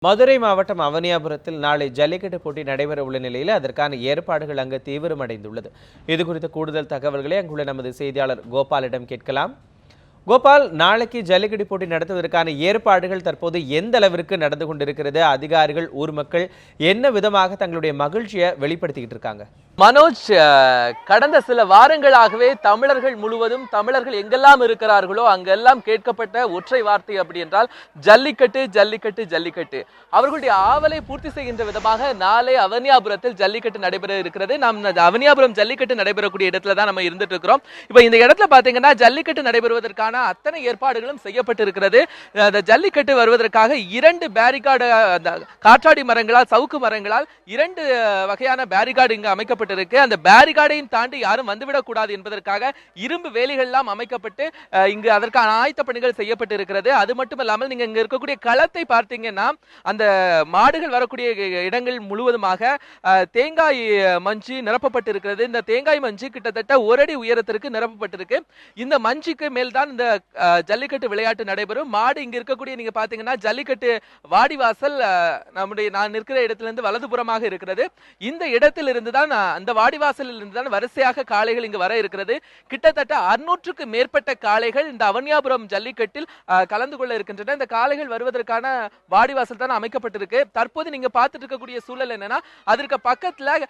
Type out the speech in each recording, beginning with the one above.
மதுரை மாவட்டம் அவனியாபுரத்தில் நாளை ஜல்லிக்கட்டு போட்டி நடைபெற உள்ள நிலையில் அதற்கான ஏற்பாடுகள் அங்கு தீவிரமடைந்துள்ளது. இது குறித்த கூடுதல் தகவல்களை அங்குள்ள நமது செய்தியாளர் கோபாலிடம் கேட்கலாம். கோபால், நாளைக்கு ஜல்லிக்கட்டு போட்டி நடத்துவதற்கான ஏற்பாடுகள் தற்போது எந்த அளவிற்கு நடந்து கொண்டிருக்கிறது? அதிகாரிகள், ஊர் மக்கள் என்ன விதமாக தங்களுடைய மகிழ்ச்சியை வெளிப்படுத்திக்கிட்டு இருக்காங்க? மனோஜ், கடந்த சில வாரங்களாகவே தமிழர்கள் முழுவதும், தமிழர்கள் எங்கெல்லாம் இருக்கிறார்களோ அங்கெல்லாம் கேட்கப்பட்ட ஒற்றை வார்த்தை அப்படி என்றால் ஜல்லிக்கட்டு ஜல்லிக்கட்டு ஜல்லிக்கட்டு. அவர்களுடைய ஆவலை பூர்த்தி செய்கின்ற விதமாக நாளை அவனியாபுரத்தில் ஜல்லிக்கட்டு நடைபெற இருக்கிறது. நாம் அவனியாபுரம் ஜல்லிக்கட்டு நடைபெறக்கூடிய இடத்துல தான் நம்ம இருந்துட்டு இருக்கிறோம். இப்ப இந்த இடத்துல பாத்தீங்கன்னா ஜல்லிக்கட்டு நடைபெறுவதற்கான அத்தனை ஏற்பாடுகளும் செய்யப்பட்டிருக்கிறது. ஜல்லிக்கட்டு வருவதற்காக 2 பேரிகார்டு, காற்றாடி மரங்களால், சவுக்கு மரங்களால் 2 வகையான பேரிகார்டு இங்கு அமைக்கப்பட்டு அந்த பேரிகார்டையும் தாண்டி யாரும் வந்துவிடக் கூடாது என்பதற்காக இரும்பு வேலிகள் எல்லாம் அமைக்கப்பட்டு இங்கு அதற்கான ஆயத்த பணிகள் செய்யப்பட்டு இருக்கிறது. அது மட்டுமல்லாமல் நீங்க இங்க இருக்கக்கூடிய களத்தை பார்த்தீங்கன்னா அந்த மாடுகள் வரக்கூடிய இடங்கள் முழுவதுமாக தேங்காய் மஞ்சி நிரப்பப்பட்டு இருக்கிறது. இந்த தேங்காய் மஞ்சி கிட்டத்தட்ட 1 அடி உயரத்திற்கு நிரப்பப்பட்டிருக்கு. இந்த மஞ்சிக்கு மேல் தான் இந்த ஜல்லிக்கட்டு விளையாட்டு நடைபெறும். மாடு இங்க இருக்கக்கூடிய நீங்க பாத்தீங்கன்னா ஜல்லிக்கட்டு வாடிவாசல் நான் இருக்கிற இடத்திலிருந்து வலதுபுறமாக இருக்கிறது. இந்த இடத்தில் இருந்து தான், அந்த வாடிவாசலில் இருந்துதான் வரிசையாக காளைகள் இங்கு வர இருக்கிறது. கிட்டத்தட்ட 600க்கு மேற்பட்ட காளைகள் இந்த அவனியாபுரம் ஜல்லிக்கட்டில் கலந்து கொள்ள இருக்கின்றன. இந்த காளைகள் வருவதற்கான வாடிவாசல் தான் அமைக்கப்பட்டிருக்கு. தற்போது நீங்க பார்த்துட்டு இருக்கக்கூடிய சூழல் என்னன்னா, அதற்கு பக்கத்துல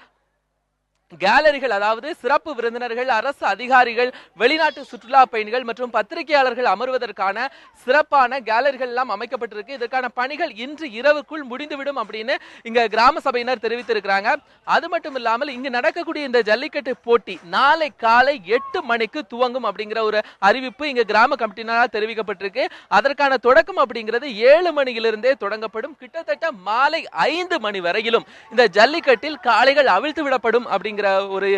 கேலரிகள், அதாவது சிறப்பு விருந்தினர்கள், அரசு அதிகாரிகள், வெளிநாட்டு சுற்றுலா பயணிகள் மற்றும் பத்திரிகையாளர்கள் அமர்வதற்கான சிறப்பான கேலரிகள் எல்லாம் அமைக்கப்பட்டிருக்கு. இதற்கான பணிகள் இன்று இரவுக்குள் முடிந்துவிடும் அப்படின்னு இங்க கிராம சபையினர் தெரிவித்திருக்கிறாங்க. அது மட்டும் இல்லாமல் இங்கு நடக்கக்கூடிய இந்த ஜல்லிக்கட்டு போட்டி நாளை காலை 8 மணிக்கு துவங்கும் அப்படிங்கிற ஒரு அறிவிப்பு இங்க கிராம கமிட்டியினரால் தெரிவிக்கப்பட்டிருக்கு. அதற்கான தொடக்கம் அப்படிங்கிறது 7 மணியிலிருந்தே தொடங்கப்படும். கிட்டத்தட்ட மாலை 5 மணி வரையிலும் இந்த ஜல்லிக்கட்டில் காளைகள் அவிழ்த்து விடப்படும் அப்படிங்கிற ஒரு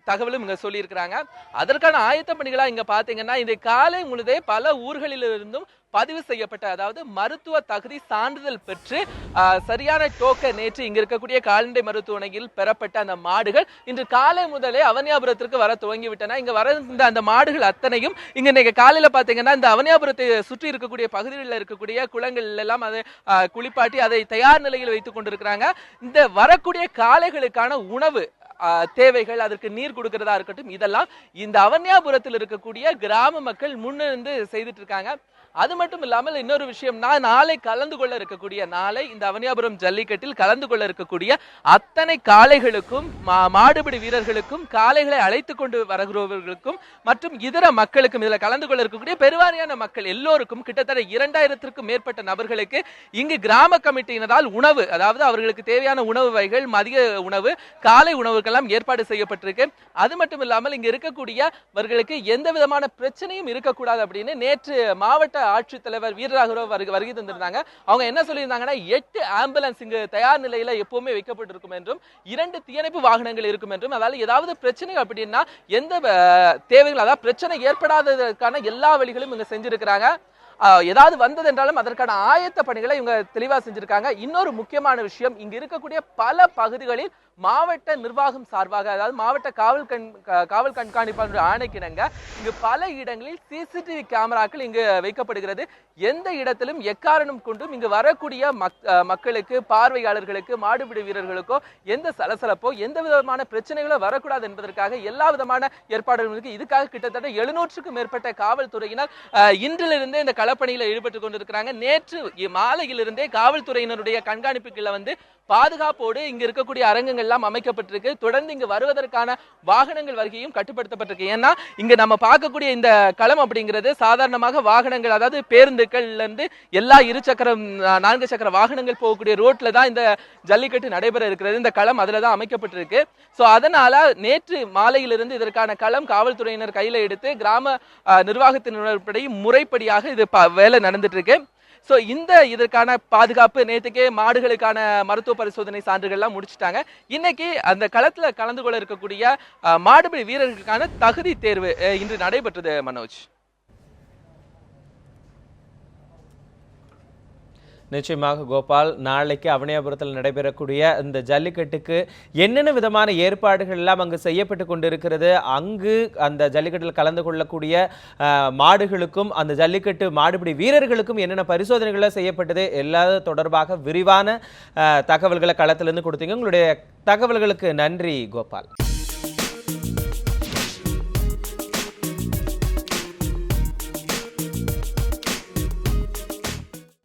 தகவலும் இங்க சொல்லி இருக்கிறாங்க. அதற்கான ஆயத்த பணிகளா இங்க பாத்தீங்கன்னா இந்த காலை முழுதே பல ஊர்களிலிருந்தும் பதிவு செய்யப்பட்ட, அதாவது மருத்துவ தகுதி சான்றிதழ் பெற்று சரியான டோக்கன் நேற்று இங்க இருக்கக்கூடிய கால்நடை மருத்துவமனையில் பெறப்பட்ட அந்த மாடுகள் இன்று காலை முதலே அவனியாபுரத்திற்கு வர துவங்கிவிட்டன. இங்க வர அந்த மாடுகள் அத்தனையும் இங்க இன்னைக்கு காலையில பாத்தீங்கன்னா இந்த அவனியாபுரத்தை சுற்றி இருக்கக்கூடிய பகுதிகளில் இருக்கக்கூடிய குளங்கள் எல்லாம் அதை குளிப்பாட்டி அதை தயார் நிலையில் வைத்துக் கொண்டிருக்கிறாங்க. இந்த வரக்கூடிய காளைகளுக்கான உணவு தேவைகள், அதற்கு நீர் கொடுக்கிறதா இருக்கட்டும், இதெல்லாம் இந்த அவனியாபுரத்தில் இருக்கக்கூடிய கிராம மக்கள் முன்னிருந்து செய்துட்டு இருக்காங்க. அது மட்டும் இல்லாமல் இன்னொரு விஷயம்னா, நாளை கலந்து கொள்ள இருக்கக்கூடிய, நாளை இந்த அவனியாபுரம் ஜல்லிக்கட்டில் கலந்து கொள்ள இருக்கக்கூடிய அத்தனை காளைகளுக்கும், மாடுபிடி வீரர்களுக்கும், காளைகளை அழைத்து கொண்டு வருகிறவர்களுக்கும் மற்றும் இதர மக்களுக்கும், இதுல கலந்து கொள்ள இருக்கக்கூடிய பெருவாரியான மக்கள் எல்லோருக்கும் கிட்டத்தட்ட 2000க்கும் மேற்பட்ட நபர்களுக்கு இங்கு கிராம கமிட்டியினரால் உணவு, அதாவது அவர்களுக்கு தேவையான உணவு வகைகள், மதிய உணவு, காலை உணவுக்கெல்லாம் ஏற்பாடு செய்யப்பட்டிருக்கு. அது மட்டும் இல்லாமல் இங்கு இருக்கக்கூடியவர்களுக்கு எந்த விதமான பிரச்சனையும் இருக்கக்கூடாது அப்படின்னு நேற்று மாவட்ட ஆட்சித்தலைவர் வீரராகவராவ் வருகை தந்திருந்தாங்க. அவங்க என்ன சொல்லியிருந்தாங்கன்னா, 8 ஆம்புலன்ஸ் இங்கு தயார் நிலையில எப்பவுமே வைக்கப்பட்டிருக்கும் என்றும், 2 தீயணைப்பு வாகனங்கள் இருக்கும் என்றும், அதாவது ஏதாவது பிரச்சனை அப்படின்னா எந்த தேவைகள், அதாவது பிரச்சனை ஏற்படாததற்கான எல்லா வழிகளும் இங்க செஞ்சிருக்கிறாங்க. ஏதாவது வந்தது என்றாலும் அதற்கான ஆயத்த பணிகளை இவங்க தெளிவா செஞ்சிருக்காங்க. இன்னொரு முக்கியமான விஷயம், இங்க இருக்கக்கூடிய பல பகுதிகளில் மாவட்ட நிர்வாகம் சார்பாக, அதாவது மாவட்ட காவல் கண்காணிப்பாளர் ஆணைக்கிணங்க இங்கு பல இடங்களில் சிசிடிவி கேமராக்கள் இங்கு வைக்கப்படுகிறது. எந்த இடத்திலும் எக்காரணம் கொண்டும் இங்கு வரக்கூடிய மக்களுக்கு, பார்வையாளர்களுக்கு, மாடுபிடி வீரர்களுக்கோ எந்த சலசலப்போ, எந்த விதமான பிரச்சனைகளோ வரக்கூடாது என்பதற்காக எல்லா விதமான ஏற்பாடுகளுக்கு இதுக்காக கிட்டத்தட்ட 700க்கும் மேற்பட்ட காவல்துறையினர் இன்றிலிருந்தே இந்த களப்பணியில் ஈடுபட்டுக் கொண்டிருக்கிறாங்க. நேற்று மாலையிலிருந்தே காவல்துறையினருடைய கண்காணிப்புகளை வந்து பாதுகாப்போடு இங்க இருக்கக்கூடிய அரங்கங்கள் எல்லாம் அமைக்கப்பட்டிருக்கு. தொடர்ந்து இங்கு வருவதற்கான வாகனங்கள் வருகையும் கட்டுப்படுத்தப்பட்டிருக்கு. ஏன்னா இங்க நம்ம பார்க்கக்கூடிய இந்த களம் அப்படிங்கிறது சாதாரணமாக வாகனங்கள், அதாவது பேருந்துகள்ல இருந்து எல்லா 2 சக்கரம் 4 சக்கர வாகனங்கள் போகக்கூடிய ரோட்ல தான் இந்த ஜல்லிக்கட்டு நடைபெற இருக்கிறது. இந்த களம் அதுலதான் அமைக்கப்பட்டிருக்கு. சோ அதனால நேற்று மாலையிலிருந்து இதற்கான களம் காவல்துறையினர் கையில எடுத்து கிராம நிர்வாகத்தினருடைய முறைப்படியாக இது வேலை நடந்துட்டு இருக்கு. சோ இதற்கான பாதுகாப்பு, நேற்றுக்கே மாடுகளுக்கான மருத்துவ பரிசோதனை சான்றுகள்லாம் முடிச்சுட்டாங்க. இன்னைக்கு அந்த களத்துல கலந்து கொள்ள இருக்கக்கூடிய மாடுபிடி வீரர்களுக்கான தகுதி தேர்வு இன்று நடைபெற்றது. மனோஜ், நிச்சயமாக கோபால், நாளைக்கு அவனியாபுரத்தில் நடைபெறக்கூடிய இந்த ஜல்லிக்கட்டுக்கு என்னென்ன விதமான ஏற்பாடுகள் எல்லாம் அங்கு செய்யப்பட்டு கொண்டிருக்கிறது, அங்கு அந்த ஜல்லிக்கட்டில் கலந்து கொள்ளக்கூடிய மாடுகளுக்கும் அந்த ஜல்லிக்கட்டு மாடுபிடி வீரர்களுக்கும் என்னென்ன பரிசோதனைகள் செய்யப்பட்டது எல்லா தொடர்பாக விரிவான தகவல்களை களத்திலிருந்து கொடுத்தீங்க. உங்களுடைய தகவல்களுக்கு நன்றி கோபால்.